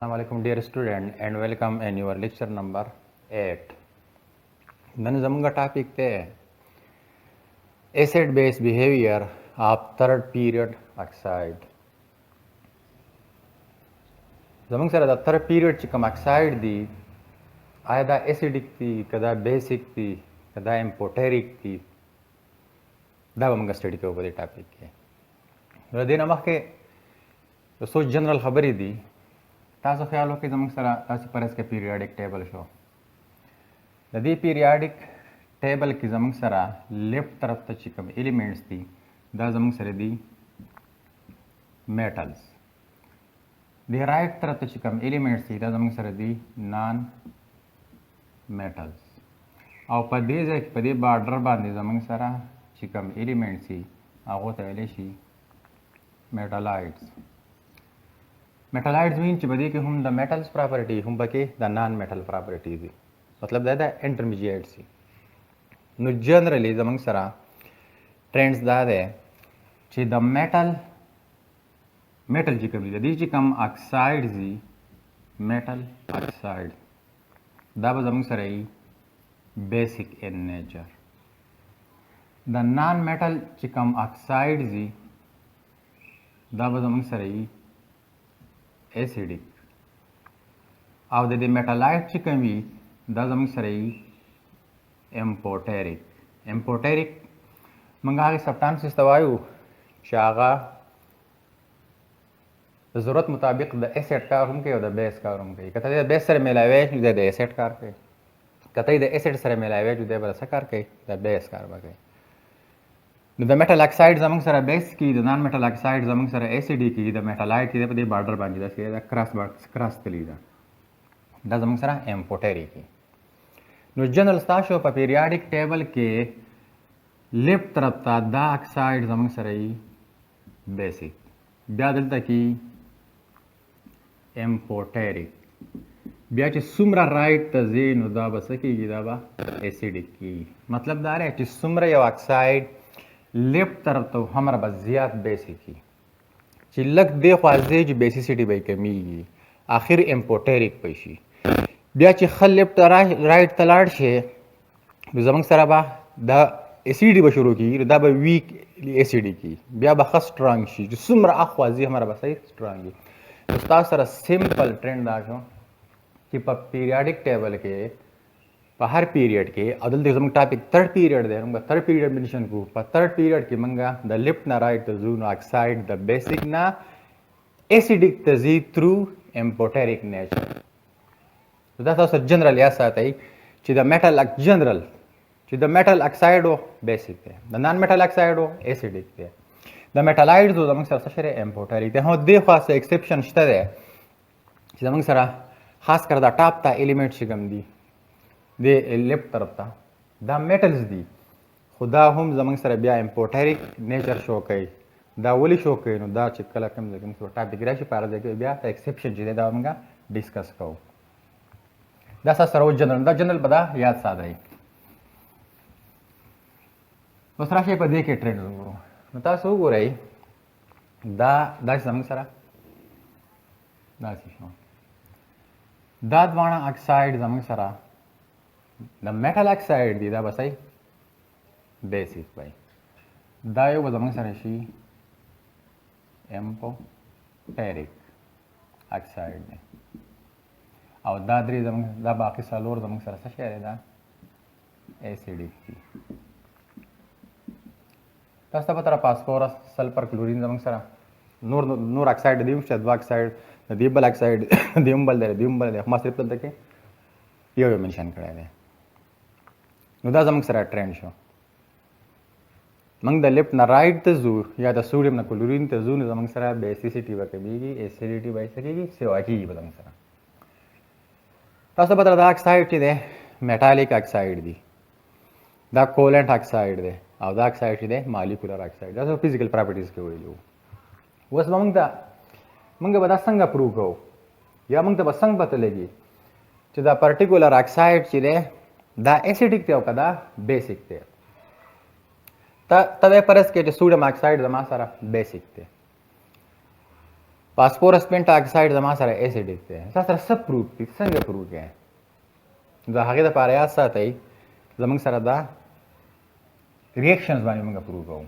Assalamualaikum dear student and welcome in your lecture number 8. Then zamanga topic te acid base behavior of third period oxide. Zamang sara the third period chikam oxide di aida acidic ti kada basic ti kada amphoteric ti da zamanga study ke over topic ke. Radina makke so general khabari di تاسو خیال وکړئ زموږ سره تاسو پرس کې پیریاډک ټیبل شو د دې پیریاډک ټیبل کې زموږ سره لیفت طرف ته چې کوم ایلیمنټس دي دا زموږ سره دي میټلز د رائټ طرف ته چې کوم ایلیمنټس دي دا زموږ سره دي نان میټلز او په دې ځای کې په دې بارډر باندې زموږ سره چې کوم ایلیمنټس دي هغه ته ویلی شي میټالایډز metalloids mean چې بده کې هم د میټلز پراپرټي هم بکې د نان میټل پراپرټي دي مطلب دا د انټرمیډیټ سي نو جنرالي زمونږ سره ټرینډز دا ده چې د میټل چې کوم دي د دې چې کوم اکساید دي میټل اکساید دا به زمونږ سره ای بیسیک ان نیچر د نان میټل چې کوم اکساید دي دا به زمونږ سره ای एसिडिक او د دې میټالایټ چې کوم وي دا زموږ سره یې امپوټریک موږ هغه سبټانسز ته وایو چې هغه د ضرورت مطابق د اسید کار هم کوي او د بیس کار هم کوي کته د بیس سره ملاوي چې د اسید کار کوي کته د اسید سره ملاوي چې د بل څه کار کوي د بیس کار وکړي نو د میټل اکساید زموږ سره بیس کی د نان میټل اکساید زموږ سره ایسیډ کی د میټالایټ کی په دې بارډر باندې دا کراس تلی دا زموږ سره امپوټری کی نو جنرال تاسو په پیریاډک ټیبل کې لیفت طرف ته دا اکساید زموږ سره ای بیسیک بیا دلته کی امپوټریک بیا چې څومره رائټ ته ځي نو دا به څه کیږي دا به ایسیډک کی مطلب دا دی چې څومره یو اکساید لیفت طرف ته همره به زیات بیسیکی چې لږ دی خوا ځي چې بیسیسټي به یې کمیږي آخر امپوټریک به شي بیا چې ښه لیفت رایټ ته لاړ شي نو زموږ سره به دا ایسیډي به شروع کېږي دا به ویک ایسیډي کي بیا به ښه سټرانګ شي چې څومره اخوا ځي همره به صحیح سټرانګ وي نو ستاسو سره سمپل ټرینډ دا شو چې په پیریاډک ټیبل کې په هر پیریډ کې عدل د زموږ ټاپک تھرډ پیریډ دی موږ تھرډ پیریډ منشن کوو په تھرډ پیریډ کې موږ د لیفت نه رائټ ته ځو نو اکساید د بیسیک نه ایسیډک ته ځي تھرو امپوټریک نیچر دا تاسو جنرال یا ساتئ چې د میټل جنرال چې د میټل اکساید او بیسیک دی د نان میټل اکساید او ایسیډک دی د میټالایډز زموږ سره څه شری امپوټریک دی هو د خاصه ایکسپشن شته دی چې زموږ سره خاص کر دا ټاپ ته الیمنټ چې کوم دي د لیفت طرف ته دا میټلز دي خو دا هم زموږ سره بیا امپوټریک نیچر شو کوي دا ولې شو کوي نو دا چې کله کوم ځای کې ټاپک راشي په هغه ځای کې بیا ایکسپشن چې دی دا موږ ډسکس کوو دا سره جنرال به دا یاد ساتئ اوس راشئ په دې کې ټرینډ وګورو نو تاسو وګورئ دا زموږ سره داسې شو دا دواړه اکساید زموږ سره د میټل اکساید دی دا به صحیح بیسیک وای دا یو به زموږ سره شي امپوټریک اکساید دی او دا درې زموږ دا باقي څلور زموږ سره څه شی دی دا ایسیډک دي تاسو ته پته ده فاسفورس سلفر کلورین زموږ سره نور اکساید دی هم شته دوه اکساید د دې بل اکساید دی هم بل دی ما صرف دلته کې یو منشن کړی دی نو دا زموږ سره ټرینډ شو موږ د لیفت نه رائټ ته ځو یا د سوډیم نه کلورین ته ځو نو زموږ سره بیسیسټي به کمیږي ایسیډیټي به څه کېږي سیوا کېږي به زموږ سره تاسو پته دا اکساید چې دی میټالیک اکساید دی دا کولنټ اکساید دی او دا اکساید چې دی مالیکولر اکساید دا فزیکل پراپرټیز کې ویلو اوس به موږ به دا څنګه پروو کوو یا موږ ته به څنګه پته لګي چې دا پرټیکولر اکساید چې دی دا ایسیډک دی او که دا بیسیک دی ته به فرض کړې چې سوډیم اکساید زما سره بیسیک دی phosphorus pentaoxide زما سره acidic دی تاسو سره څه پروف دي څنګه پروف کوي دا هغه د پاره یاد ساتئ زمونږ سره دا ریاکشنز باندې موږ پروف کوو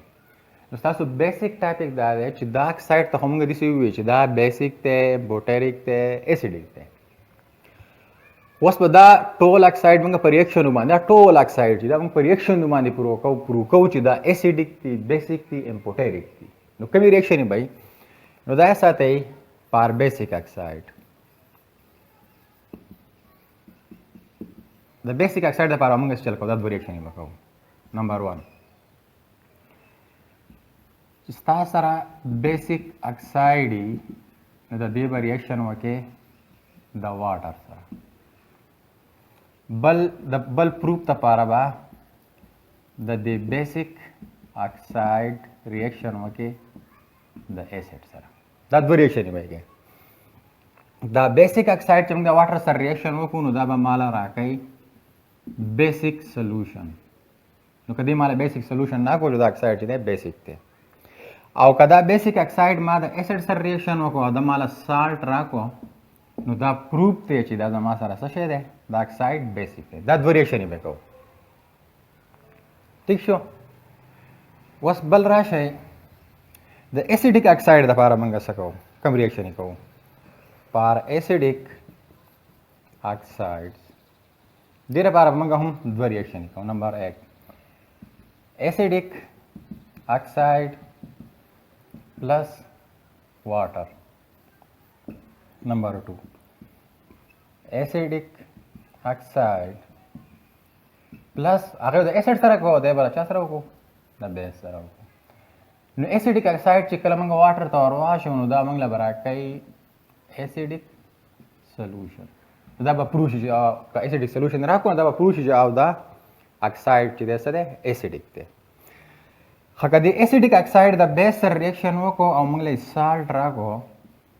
نو تاسو بیسیک ټاپک دا دی چې دا اکساید ته موږ داسې ووایو چې دا بیسیک دی بوټریک دی ایسیډیک دی اوس به دا ټول اکساید موږ په ریاکشن باندې دا ټول اکساید چې دا موږ په ریاکشن باندې پروف کوو چې دا ایسیډیک دی بیسیک دی امپوټریک دی نو کومې ریاکشن به نو دا ساتئ پر بیسیک اکساید د بیسیک اکساید لپاره موږ چل کوو دا دوه ریاکشن وکړو نمبر 1 چې تاسو سره بیسیک اکساید نو د دې ریاکشن وکړي د واټر سره بل پروف لپاره به د دې بیسیک اکساید ریاکشن وکړي د ایسیډ سره دا دوه ریاکشن وکړي دا بیسیک اکساید چې موږ د واټر سره ریاکشن وکړو نو دا به مالا راکړي بیسیک سولوشن نو کدی مالا بیسیک سولوشن نه کوو دا اکساید چې دی بیسیک دی او کدا بیسیک اکساید ما د ایسیډ سره ریاکشن وکړو دا مالا سالټ راکو نو دا پروف دی چې دا زما سره څه شی دی دا اکساید بیسیک دی دا دوه ریاکشن به کوو ٹھیک شو اوس بل راشئ د ایسیډیک اکساید لپاره موږ څه کوو کوم ریاکشن کوو پر ایسیډیک اکساید دې لپاره موږ هم دوه ریاکشن کوو نمبر 1 ایسیډیک اکساید plus water number 2 acidic oxide plus هغه د اسید سره کوو د بل چا سره وکړو د بیس سره وکړو نو acidic oxide چې کله موږ واټر ته ورواچو نو دا موږ له راکړي acidic solution دا به پروف شي که acidic solution راکړو دا به پروف شي او دا oxide چې دی څه دی acidic دی خکه د ایسیډیک اکساید د بیس سره ریاکشن وکړو او موږ له سالټ راکړو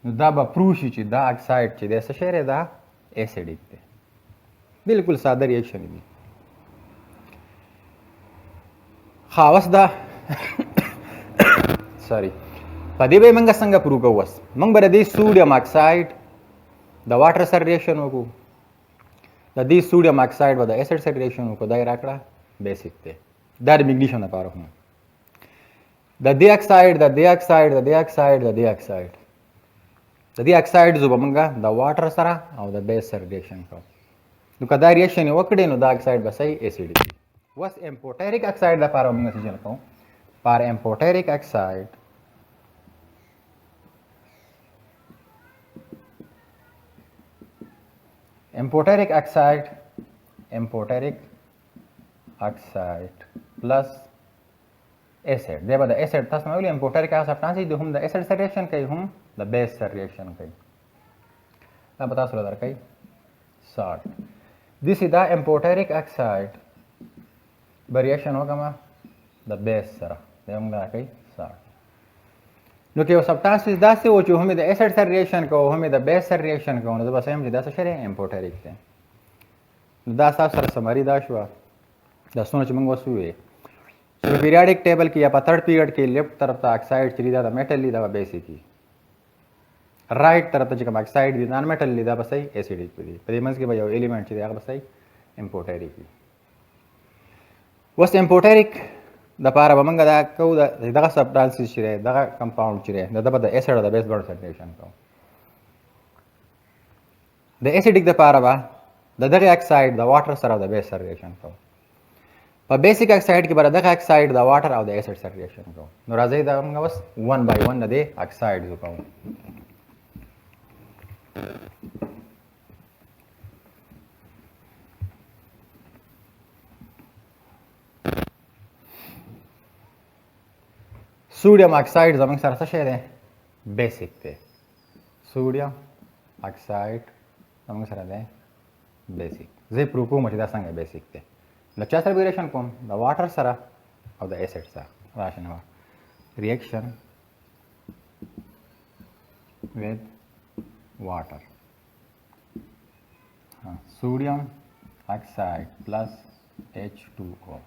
نو دا به پروف شي چې دا اکساید چې دی څه شی دی دا ایسیډیک دی بالکل ساده ریاکشن دی ښه اوس دا سوري په دې به موږ څنګه پروف کوو اوس موږ به د سوډیم اکساید د واټر سره ریاکشن وکړو د دې سوډیم اکساید به د ایسیډ سره ریاکشن وکړو دا یې راکړه بیسیک دی دا د میګنیشیم لپاره هم د دې اکساید د دې اکساید د دې اکساید د دې اکساید د دې اکساید زو به موږ د واټر سره او د بیس سره ریاکشن کوو نو که دا ریاکشن یې وکړې نو دا اکساید به صحیح ایسیډیک وي اوس امپوټریک اکساید لپاره موږ څه چل کوو پر امپوټریک اکساید امپوټریک اکساید پلس ایسیډ دی به د ایسیډ تاسو مې ویلي امپوټریک سبسټانس دی هم د ایسیډ سره ریاکشن کوي هم د بیس سره ریاکشن کوي دا به تاسو له درکوي سالټ داسې دا امپوټریک اکساید به ریاکشن وکړم د بیس سره دی موږ راکوي سالټ نو که یو سبسټانس داسې و چې هم د ایسیډ سره ریاکشن کوو هم د بیس سره ریاکشن کوو نو زه به څه یم چې دا څه شی دی امپوټریک دی نو دا تاسو سره سمري دا شوه دا څونه چې موږ اوس وویې په پیریاډیک ټیبل کې یا په تھرډ پیریډ کې لیفټ طرف ته اکساید چې دا د میټل دی دا به بیسیک وي رائټ طرف ته چې کوم اکساید دی نان میټل دی دا به صحیح ایسیډیک وي په دې منځ کې به یو ایلیمنټ چې دی هغه به صحیح امپوټریک وي اوس امپوټریک دپاره به موږ دا کوو دغه سبسټانسز چې دی دغه کمپاونډ چې دی د به د ایسیډ او د بیس بڼو سره ریاکشن کوو د ایسیډیک دپاره به د دغه اکساید د واټر سره او د بیس سره ریاکشن کوو په بیسیک اکساید کې به دغه اکساید د واټر او د ایسیډ سره ریاکشن کوو نو راځئ دا موږ اوس 1 بای 1 د دې اکساید وکړو sodium oxide जमंग सर सा शेर है basic थे sodium oxide जमंग सर है basic जे प्रूफ मचिदा संग बेसिक थे लक्षा सर रिएक्शन कोम द वाटर सरा और द एसिड सर राशन वा reaction with water sodium oxide plus H2O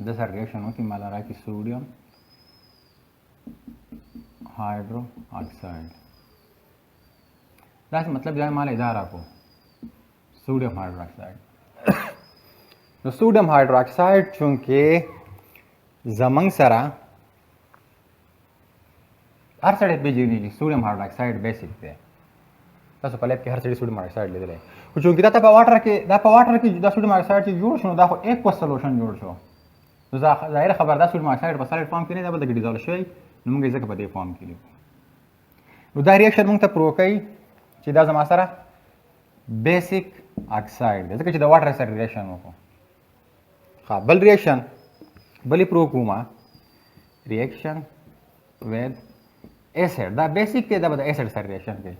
this reaction होती माला की sodium hydroxide دا مطلب دا مال اداره کو sodium hydroxide نو sodium hydroxide چونکه زمنګ سره هر سړی پیژني sodium hydroxide بیسیک دی تاسو په لاب کې هر سړی sodium hydroxide لیدلی خو چونکه دا په واټر کې دا sodium hydroxide چې جوړ شو دا خو ایک سولوشن جوړ شو نو ظاهر خبر دا sodium hydroxide په سالډ فارم کې نه دا بل د ډیزولو شوی نو موږ یې ځکه په دې فارم کې لیکو نو دا ریاکشن موږ ته پروو کوي چې دا زما سره بیسیک اکساید دی ځکه چې د واټر سره ریاکشن وکړو ها بل ریاکشن بلې پروو کومه ریاکشن with acid دا بیسیک دی دا به د ایسډ سره ریاکشن کوي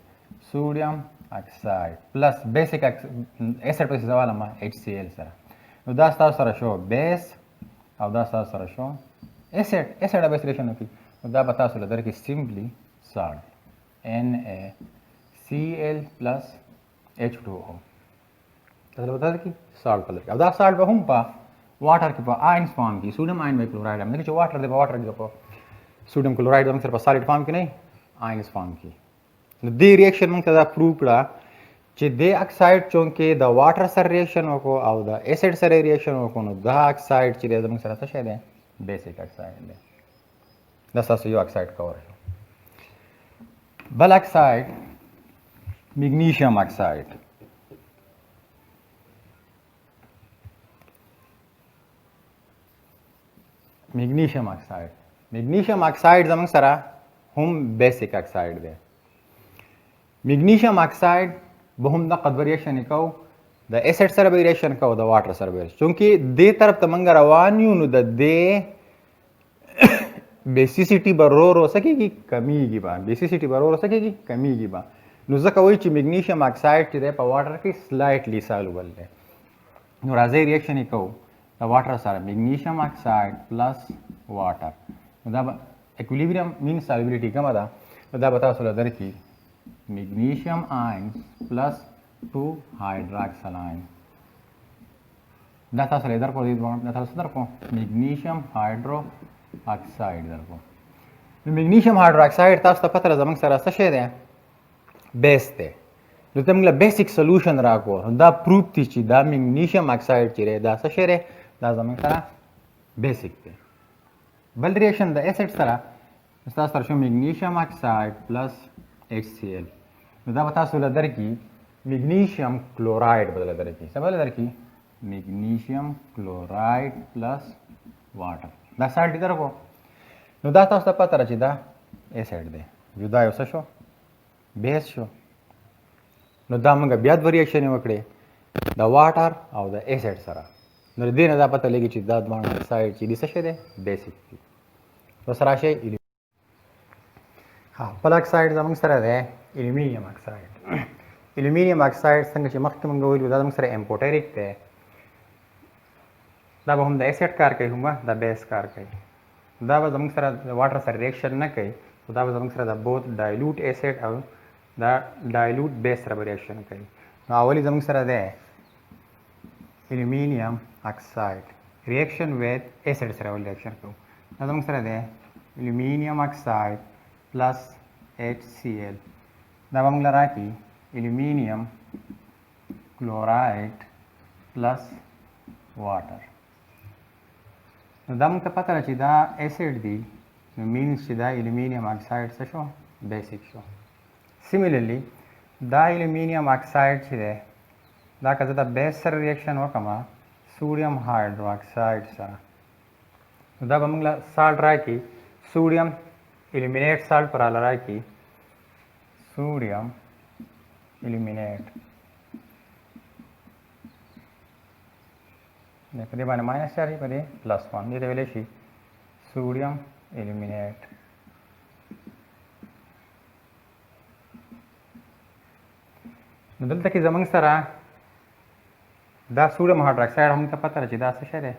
सोडियम اکساید پلس بیسیک ایسډ پسې زوالم HCl سره نو دا ستاسو سره شو بیس او دا ستاسو سره شو ایسډ به ریاکشن وکړي نو دا به تاسو له درکې سیمپلی سالټ NaCl plus H2O تاسو به درکې سالټ کلر او دا سالټ به هم په واټر کې په آینز فارم کې sodium ion बाइक्लोराइड هم چې واټر دی په واټر کې په sodium chloride هم سره په سالټ فارم کې نه آینز فارم کې نو دې ریاکشن موږ ته دا پروو کړه چې دې اکساید چونکې د واټر سره ریاکشن وکړو او د ایسډ سره ریاکشن وکړو نو دا اکساید چې دی زموږ سره څه شی دی بیسیک اکساید دی دا ستاسو یو اکساید کور شو بل اکساید میګنیشیم اکساید میګنیشیم اکساید زموږ سره هم بیسیک اکساید دی میګنیشیم اکساید به هم دغه ریاکشن کوو د ایسډ سره به ریاکشن کوو د واټر سره به چونکې دې طرف ته موږ روان یو نو د دې بیسیسټي به ورو څه کېږي کمیږي به بیسیسټي به ورو څه کېږي کمیږي به نو ځکه وایي چې میګنیشیم اکساید چې دی په واټر کې سلایټلی سالوبل دی نو راځئ ریاکشن یې کوو د واټر سره میګنیشیم اکساید پلس واټر نو دا به اکویلیبریم مین سالوبیلیټي کومه ده نو دا به تاسو له درکړي magnesium ions plus 2 hydroxyl ion دا تاسو له درکو دا تاسو درکو magnesium hydroxide درکو magnesium hydroxide تاسو ته پته زمنګ سره څه شی دی بیس دی نو ته موږ له بیسیک سولوشن راکو دا پروف دي چې دا magnesium oxide چې دی دا څه شی دی دا زمنګ سره بیسیک دی بل ریاکشن د ایسډ سره تاسو سره شو magnesium oxide plus HCl نو دا به تاسو له درکړي میګنیشیم کلوراید بدله درکړي څه بدله درکړي میګنیشیم کلوراید پلس واټر دا سالټ درکو نو دا تاسو ته پته را چې دا ایسډ دی جدا یو څه شو بیس شو نو دا موږ بیا دوه ریاکشن وکړې د واټر او د ایسډ سره نو دې نه دا پته لګي چې دا دواړه اکساید چې دي څه شی دی بیسیک دي اوس راشئ بل اکساید زموږ سره دی الومینیم اکساید الومینیم اکساید څنګه چې مخکې موږ ویلو دا زموږ سره امپوټریک دی دا به هم د ایسډ کار کوي هم د بیس کار کوي دا به زموږ سره د واټر سره ریاکشن نه کوي خو دا به زموږ سره د بوت ډایلوټ ایسډ او د ډایلوټ بیس سره به ریاکشن کوي نو اولی زموږ سره دی الومینیم اکساید ریاکشن ویت ایسډ سره ول ریاکشن کوو دا زموږ سره دی الومینیم اکساید plus HCl دا به موږ له راکړي الومینیم کلوراید پلس واټر نو دا موږ ته پته ده چې دا ایسډ دی نو مینس چې دا الومینیم اکساید څه شو بیسیک شو سیملرلی دا الومینیم اکساید چې دی دا که زه د بیس سره ریاکشن وکړم sodium hydroxide سره نو دا به موږ له سالټ راکړي sodium eliminate salt पर आला रहा कि sodium eliminate ने पदे बाने माइनस 4 पदे +1 ये देवेले शी सोडियम eliminate दलते की जमंग सरा दा सोडियम हाइड्रोक्साइड हम पता रची दा से शरे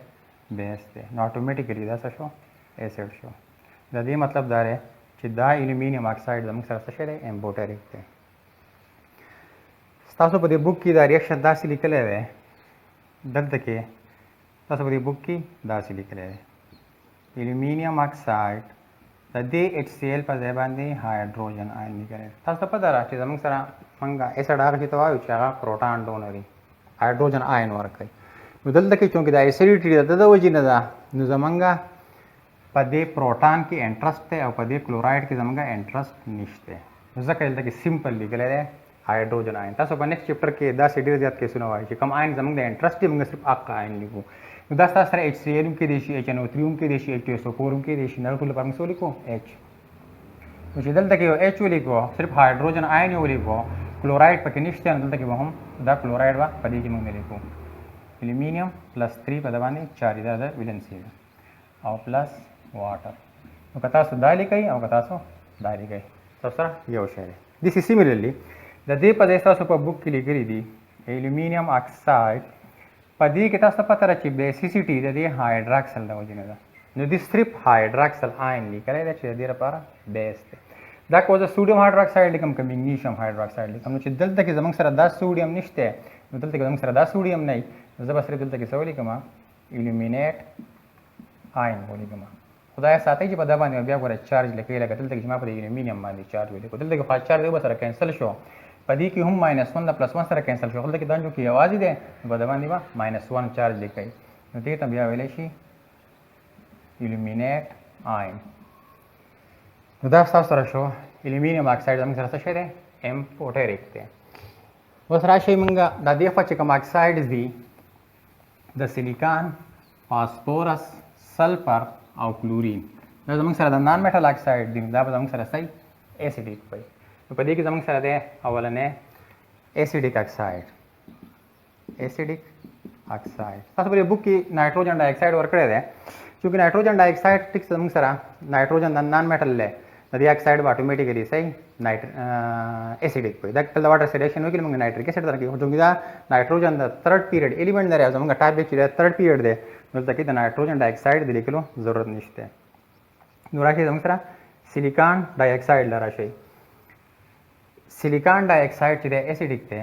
बेस दे ऑटोमेटिकली दा शो एसिड शो د دې مطلب دا دی چې دا الومینیم اکساید زموږ سره څه شی دی امپوټریک دی ستاسو په دې بک کې دا ریاکشن داسې لیکلی دی دلته کې تاسو په دې بک کې داسې لیکلی دی الومینیم اکساید د دې HCl په ځای باندې هایدروجن آین لیکلی دی تاسو ته پته ده چې زموږ سره منګه اسید هغه چې ته وایو چې هغه پروټان ډونري هایدروجن آین ورکوي. نو دلته کې چونکې دا اسیډیټي ده د وجې نه ده نو زمونږه په دې پروټان کې انټرسټ دی او په دې کلورایډ کې زمونږه انټرسټ نشته. نو ځکه دلته کې سمپل لیکلی دی هایدروجن آین. تاسو په نیکسټ چپټر کې داسې ډېر زیات کیسونه وایي چې کوم آین زمونږ د انټرسټ دی موږ صرف هغه آین لیکو. نو دا ستاسو سره HCl هم کېدی شي HNO3 هم کېدی شي H2SO4 هم کېدی شي. دا ټول لپاره موږ څه ولیکو H. نو چې دلته کې یو H ولیکو صرف هایدروجن آین یې ولیکو کلورایډ پکې نشته نو دلته کې به هم دا کلورایډ به په دې کې موږ نه لیکو. الومینیم پلس 3 په د باندې 4 دا د ویلنسي ده او پلس واټر. نو که تاسو دا لیکئ او که تاسو دا لیکئ تاسو سره یو شی دی. دس سیملرلی د دې په ځای تاسو په بک کې لیکلي دي الومینیم اکساید په دې کې تاسو پته را چې بیسیسټي د دې هایدراکسل د وجې نه ده. نو دې صرف هایدراکسل آین لیکلی دی چې د دې لپاره بیس دی. دا که زه سوډیم هایدراکساید لیکم که میګنیشیم هایدراکساید لیکم نو چې دلته کې زموږ سره دا سوډیم نشته نو دلته کې زموږ سره دا سوډیم نه وي نو زه به صرف دلته کې څه ولیکم الومینیټ آین ولیکم. خدای ساتئ چې په دا باندې بیا ګوره چارج لیکئ لکه دلته کې چې ما په الومینیم باندې چارج ولیکو دلته کې فاست چارج به سره کینسل شو په دې کې هم -1 د +1 سره کینسل شو. دلته کې دا جو کې یوازې دی په دا باندې به -1 چارج لیکئ نو دې ته بیا ویلی شي الومینیټ آین. نو دا ستاسو سره شو الومینیم اکساید زموږ سره څه شی دی امپوټریک دی. اوس راشئ موږ دا دې خوا چې کوم اکسایډز دي د سیلیکان فاسفورس سلفر او کلورین دا زموږ سره د نان میټل اکساید دي دا به زموږ سره صحیح ایسیډیک وي. نو په دې کې زموږ سره دی اولنې ایسیډیک اکساید ایسیډیک اکساید. تاسو په بک کې نایټروجن ډای اکساید ورکړی دی چونکې نایټروجن ډای اکساید ټیک زموږ سره نایټروجن د نان میټل دی د دې اکساید به اتوماتیکلی صحیح ایسیډیک وي. دا کله واټر سیډیشن وکړي موږ نایټریک ایسیډ درکوي چونکې دا نایټروجن د تھرډ پیریډ ایلیمنټ دی زموږ ټاپک چې د تھرډ پیریډ دی نو دلته کې د نایټروجن ډای اکساید د لیکلو ضرورت نشته. نو راشئ زموږ سره سیلیکان ډای اکساید له راشئ. سیلیکان ډای اکساید چې دی ایسیډیک دی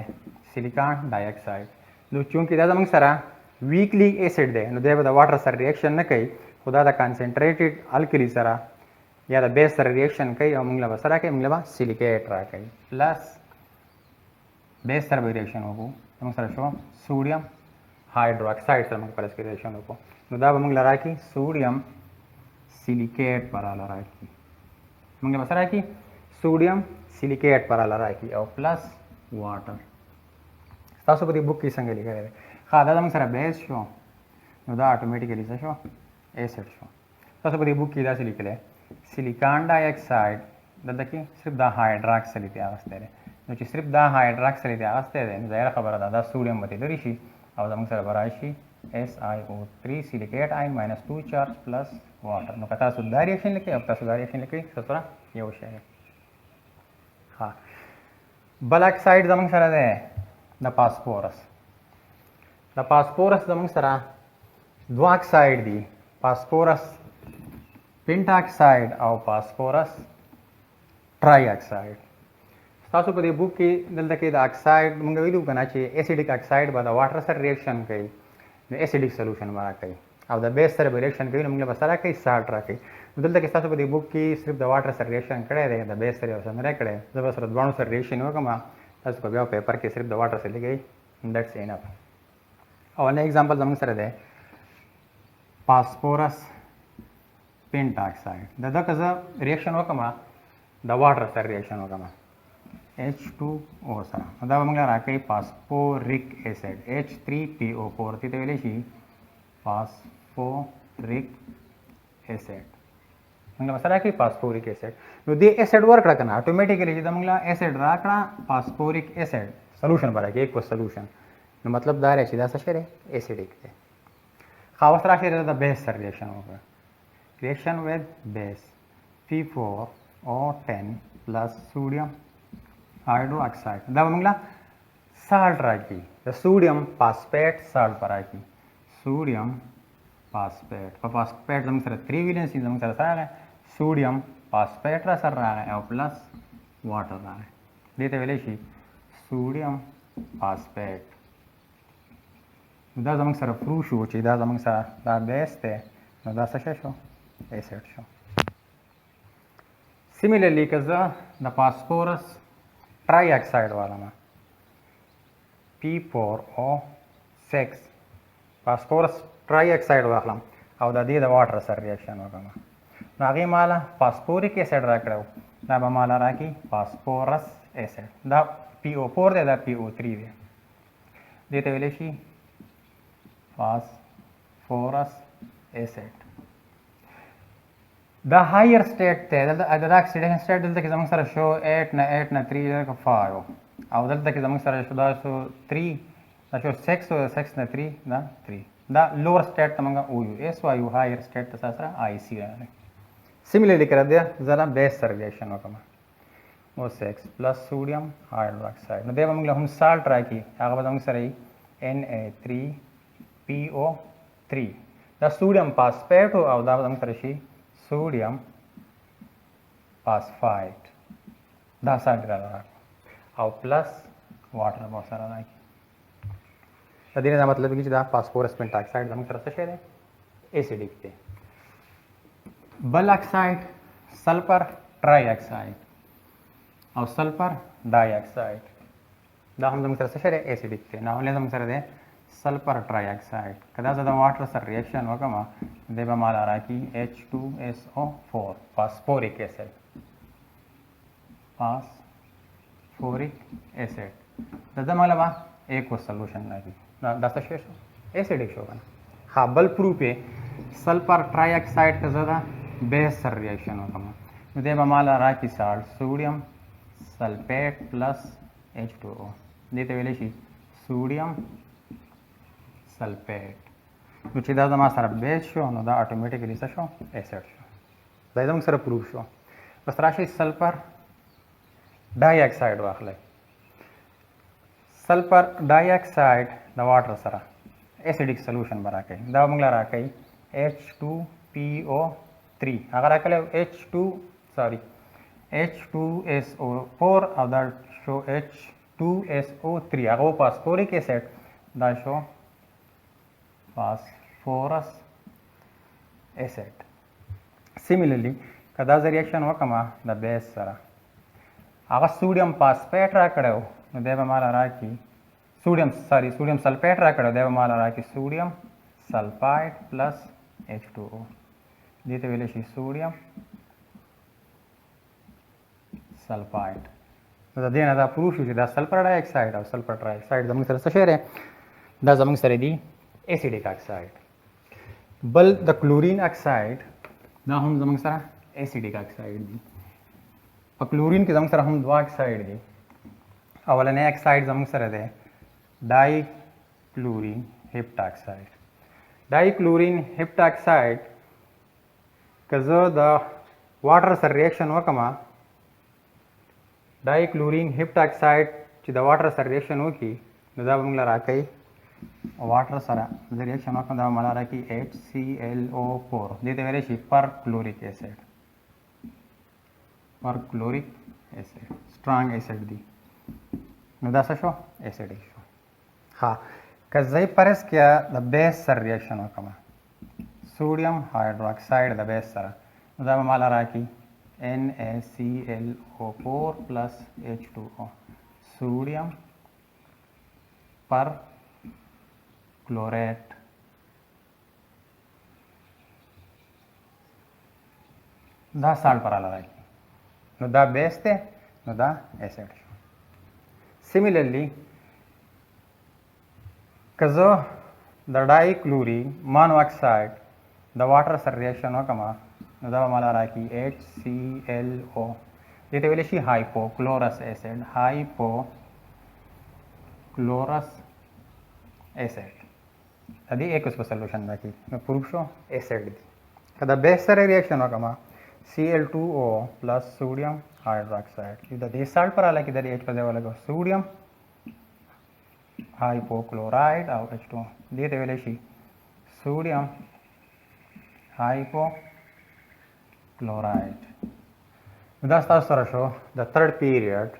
سیلیکان ډای اکساید. نو چونکې دا زموږ سره ویکلی ایسیډ دی نو دی به د واټر سره ریاکشن نه کوي خو دا د کانسنټریټډ الکلی سره یا د بیس سره ریاکشن کوي او موږ له به څه راکوي موږ له به سیلیکیټ راکوي پلس بیس سره به ریاکشن وکړو زموږ سره شو سوډیم هایدرو اکساید سره موږ پلس کې ریاکشن وکړو نو دا به موږ له راکړي سوډیم سیلیکیټ براله راکړي موږ له به څه راکړي سوډیم سیلیکیټ براله راکړي او پلس واټر. تاسو په دې بک کې څنګه لیکلی دی ښه دا زموږ سره بیس شو نو دا اټومیټیکلی څه شو ایسیډ شو. تاسو په دې بک کې داسې لیکلی سیلیکان ډای اکساید دلته کې صرف دا هایدراکسل یې اخیستی دی نو چې صرف دا هایدراکسل یې اخیستی دی نو ظاهره خبره ده دا سوډیم به ترې لرې شي او زموږ سره به راشي SiO3 سیلیکیټ آین -2 چارج پلس واټر. نو که تاسو دا ریاکشن لیکئ او تاسو دا ریاکشن لیکئ ستاسو سره یو شی دی. ښه بل اکساید زموږ سره دی د فاسفورس. د فاسفورس زموږ سره دوه اکساید دي فاسفورس پینټا اکساید او فاسفورس ټرای اکساید. تاسو په دې بک کې دلته کې د اکساید موږ ویلو که نه چې ایسیډیک اکساید به د واټر سره ریاکشن کوي نو ایسیډیک سولوشن به راکوي او د بیس سره به ریاکشن کوي نو موږ به څه راکوي سالټ راکوي. نو دلته کې تاسو په دې بک کې صرف د واټر سره ریاکشن کړی دی د بیس سره یو څه نه دی کړی. زه به سره دواړو سره ریاکشن وکړم تاسو په بیا پیپر کې صرف د واټر سره لیکئ دیټس انف. اولنی ایگزامپل زموږ سره دی فاسفورس پینټا اکساید د ده که زه ریاکشن وکړم د واټر سره ریاکشن وکړم H2O سره نو دا به موږ له راکوي فاسفوریک ایسډ H3PO4 دې ته ویلی شي فاسفوریک ایسډ موږ له به څه راکوي فاسفوریک ایسډ. نو دې ایسډ ورکړه که نه اټومیټیکلی چې د موږ له ایسډ راکړه فاسفوریک ایسډ سلوشن به راکوي ایکوس سلوشن نو مطلب دا دی چې دا څه شی دی ایسیډیک دی. ښه اوس راشئ د بیس سره ریاکشن وکړه reaction with base P4O10 plus sodium hydroxide دا به موږ له سالټ راکړي د سوډیم فاسفیټ سالټ به راکړي سوډیم فاسفیټ په فاسفیټ زموږ سره 3 ویلنسي زموږ سره څه راغی سوډیم فاسفیټ را سره راغی او پلس واټر راغی دې ته ویلی شي سوډیم فاسفیټ. دا زموږ سره پروف شو چې دا زموږ سره دا بیس دی نو دا څه شی شو ایسیډ شو. سیمیلرلی که زه د فاسفورس try oxide वाला में P4O6 फास्फोरस ट्राई ऑक्साइड वाला او د دې د واټر سره ریاکشن وکړم نو هغې ماله فاسفوریک اسید راکړی دا به ماله راکړي فاسفورس اسید دا PO4 دی دا PO3 دی دې ته ویلی شي فاسفورس اسید دا هایر سټیټ دی دلته د اکسیډیشن سټیټ دلته کې زموږ سره شو 8 نه 8 نه 3 دلته 5 او دلته کې زموږ سره شو دا شو 3 دا شو 6 او 6 نه 3 دا 3 دا لوور سټیټ ته موږ وایو اس وایو هایر سټیټ ته سره آی سی راغلی سیملرلی کړه دی زه بیس سره ریاکشن وکړم O6 پلس سوډیم هایدروکساید نو دی به موږ له هم سالټ راکړي هغه به زموږ سره وي Na3PO3 دا سوډیم فاسفیټ او دا به زموږ سره شي سوډیم فاسفایټ دا سالټ راغلی او پلس واټر به سره راکړي د دې نه مطلب چې دا فاسفورس پینټاکساید زموږ سره څه شی دی ایسیډیک دی بل اکساید سلفر ټرای اکساید او سلفر ډای اکساید دا هم زموږ سره څه شی دی ایسیډیک دی نو ولې زموږ سره دی سلفر ټرای اکساید که دا زه د واټر سره ریاکشن وکړم دی به ماله راکړي H2SO4 فاسفوریک اسید فاسفوریک اسید د ده ماله به ایکو سلوشن راکړي دا څه شی شو ایسیډیک شو کنه ها بل پروف یې سلفر ټرای اکساید که زه د بیس سره ریاکشن وکړم نو دی به ماله راکړي سالټ سوډیم سلفیټ پلس H2O دې ته ویلی شي سوډیم سلفیټ نو چې دا زما سره بیس شو نو دا اټومیټیکلی څه شو ایسیډ شو دا زموږ سره پروف شو بس راشي سلفر ډای اکساید واخلئ سلفر ډای اکساید د واټر سره ایسیډیک سلوشن به راکوي دا موږ له راکوي H2PO3 هغه راکلی H2SO4 او دا شو H2SO3 هغه فاسفوریک اسید دا شو فاسفورس اسید سیملرلی که دا زه ریاکشن وکړم د بیس سره هغه سوډیم فاسفیټ راکړی و نو دی به ماله راکړي سوډیم سلفیټ راکړی دی به ماله راکړي سوډیم سلفایټ پلس H2O دې ته ویلی شي سوډیم سلفایټ نو د دې نه دا پروف شو چې دا سلفر ډای اکساید او سلفر ټرای اکساید زموږ سره څه شی دی دا زموږ سره دی ایسیډیک اکساید بل د کلورین اکساید دا هم زموږ سره ایسیډیک اکساید دی په کلورین کې زموږ سره هم دوه اکساید دي اولنی اکساید زموږ سره دی ډای کلورین هپټاکساید ډای کلورین هپټاکساید که زه د واټر سره ریاکشن وکړم ډای کلورین هپټاکساید چې د واټر سره ریاکشن وکړي نو دا به موږ له راکوي واټر سره زه ریاکشن وکړم دا به ماله راکړي HClO4 دې ته ویلی شي پر کلوریک اسید پر کلوریک اسید سټرانګ اسید دی نو دا څه شو ایسیډیک شو ها که زه فرض کړه د بیس سره ریاکشن وکړم سوډیم هایدروکساید د بیس سره نو دا به ماله راکړي NaClO4 پلس H2O سوډیم پر کلوریټ دا سالټ پر راکړي نو دا بیس دی نو دا ایسیډ شو سیملرلی که زه د ډای کلورین مانو اکساید د واټر سره ریاکشن وکړم نو دا به ماله راکړي HClO دې ته ویلی شي هایپوکلورس اسید هایپوکلورس اسید د دې ایکوس په سلوشن راکړي نو پروف شو اسید دی که د بیس سره ریاکشن وکړم Cl2O plus sodium hydroxide if the base salt पर आला किधर H पर देवा लगा sodium hypochlorite और H2 दे देवेले she sodium hypochlorite that's the show the third period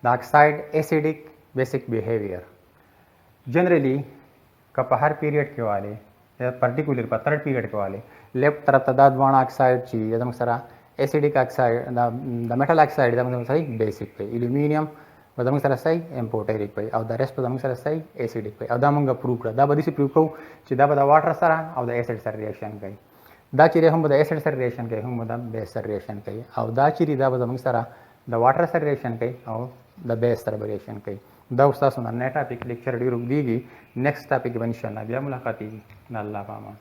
the oxide acidic basic behavior generally का हर पीरियड के वाले या पर्टिकुलर पर थर्ड पीरियड के वाले लेफ्ट तरफ तदाद वाणा ऑक्साइड ची एकदम सरा acidic oxide the metal oxide दा मतलब सही बेसिक पे एल्यूमिनियम बदम सर सही एम्पोटेरिक पे और द रेस्ट बदम सर सही एसिडिक पे और दा मंगा प्रूव कर दा बदी से प्रूव को ची दा बदा वाटर सर और द एसिड सर रिएक्शन कई दा चिरे हम बदा एसिड सर रिएक्शन कई हम बदा बेस सर रिएक्शन कई और दा चिरी दा बदा sir the water sir reaction कई और द बेस सर रिएक्शन कई दा उस्ताद सुना नया टॉपिक लेक्चर डी रुक दीगी नेक्स्ट टॉपिक बन इंशाल्लाह बिया मुलाकात अल्लाह पामा।